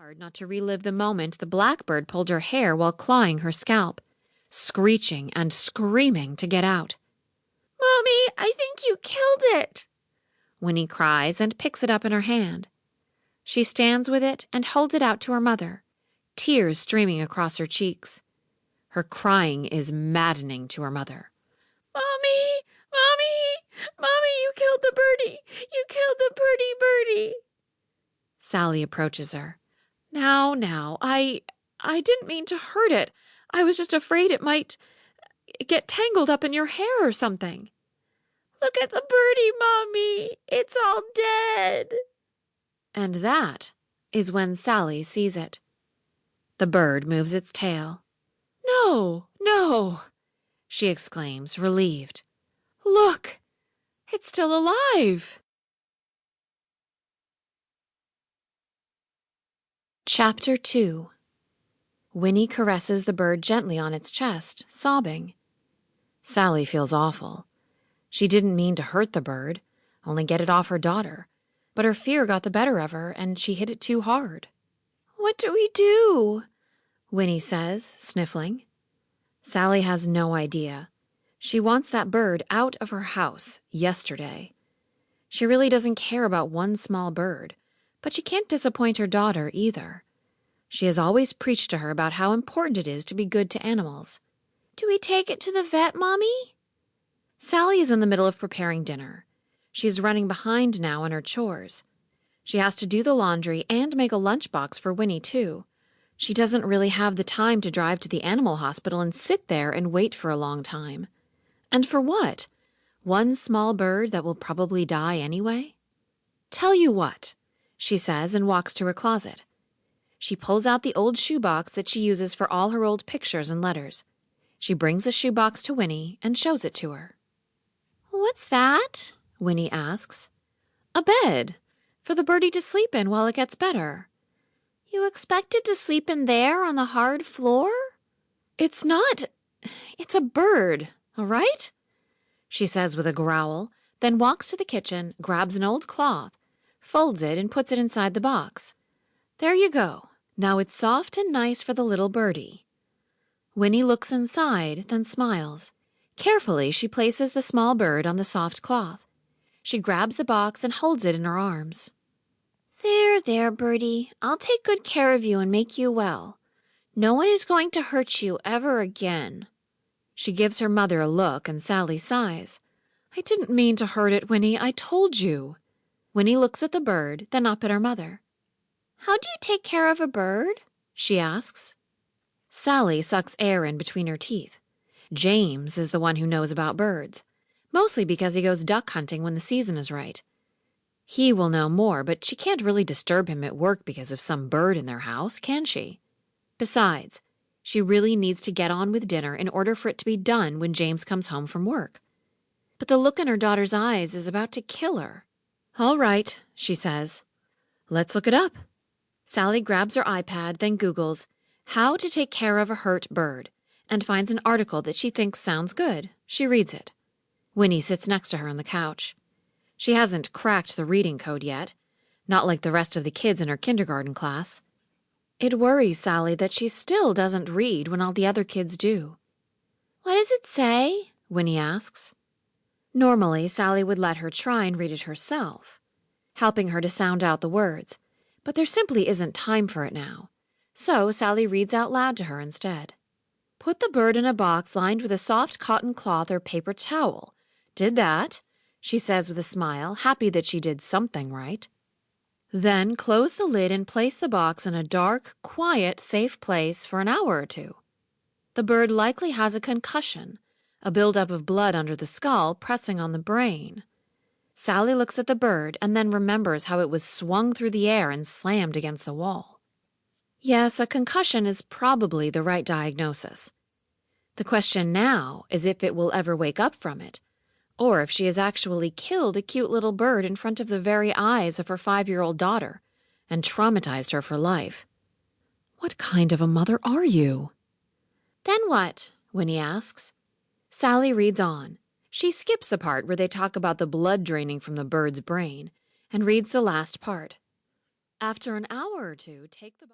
hard not to relive the moment the blackbird pulled her hair while clawing her scalp, screeching and screaming to get out. "Mommy, I think you killed it," Winnie cries and picks it up in her hand. She stands with it and holds it out to her mother, tears streaming across her cheeks. Her crying is maddening to her mother. "Mommy, Mommy, Mommy, you killed the birdie. You killed the pretty birdie." Sally approaches her. Now, I didn't mean to hurt it. I was just afraid it might get tangled up in your hair or something. "Look at the birdie, Mommy. It's all dead." And that is when Sally sees it. The bird moves its tail. No, she exclaims, relieved. Look, it's still alive. Chapter 2. Winnie caresses the bird gently on its chest, sobbing. Sally feels awful. She didn't mean to hurt the bird, only get it off her daughter, but her fear got the better of her and she hit it too hard. "What do we do?" Winnie says, sniffling. Sally has no idea. She wants that bird out of her house yesterday. She really doesn't care about one small bird, but she can't disappoint her daughter either. She has always preached to her about how important it is to be good to animals. "Do we take it to the vet, Mommy?" Sally is in the middle of preparing dinner. She is running behind now on her chores. She has to do the laundry and make a lunchbox for Winnie, too. She doesn't really have the time to drive to the animal hospital and sit there and wait for a long time. And for what? One small bird that will probably die anyway? Tell you what, she says and walks to her closet. She pulls out the old shoebox that she uses for all her old pictures and letters. She brings the shoebox to Winnie and shows it to her. "What's that?" Winnie asks. A bed, for the birdie to sleep in while it gets better. "You expect it to sleep in there on the hard floor?" It's a bird, all right? She says with a growl, then walks to the kitchen, grabs an old cloth, folds it and puts it inside the box. There you go. Now it's soft and nice for the little birdie. Winnie looks inside, then smiles. Carefully, she places the small bird on the soft cloth. She grabs the box and holds it in her arms. There, birdie. I'll take good care of you and make you well. No one is going to hurt you ever again." She gives her mother a look and Sally sighs. I didn't mean to hurt it, Winnie. I told you. Winnie looks at the bird, then up at her mother. "How do you take care of a bird?" she asks. Sally sucks air in between her teeth. James is the one who knows about birds, mostly because he goes duck hunting when the season is right. He will know more, but she can't really disturb him at work because of some bird in their house, can she? Besides, she really needs to get on with dinner in order for it to be done when James comes home from work. But the look in her daughter's eyes is about to kill her. All right, she says. Let's look it up. Sally grabs her iPad, then Googles, how to take care of a hurt bird, and finds an article that she thinks sounds good. She reads it. Winnie sits next to her on the couch. She hasn't cracked the reading code yet, not like the rest of the kids in her kindergarten class. It worries Sally that she still doesn't read when all the other kids do. "What does it say?" Winnie asks. Normally, Sally would let her try and read it herself, helping her to sound out the words, but there simply isn't time for it now. So Sally reads out loud to her instead. Put the bird in a box lined with a soft cotton cloth or paper towel. Did that, she says with a smile, happy that she did something right. Then close the lid and place the box in a dark, quiet, safe place for an hour or two. The bird likely has a concussion, a buildup of blood under the skull pressing on the brain. Sally looks at the bird and then remembers how it was swung through the air and slammed against the wall. Yes, a concussion is probably the right diagnosis. The question now is if it will ever wake up from it, or if she has actually killed a cute little bird in front of the very eyes of her 5-year-old daughter and traumatized her for life. What kind of a mother are you? Then what? Winnie asks. Sally reads on. She skips the part where they talk about the blood draining from the bird's brain and reads the last part. After an hour or two, take the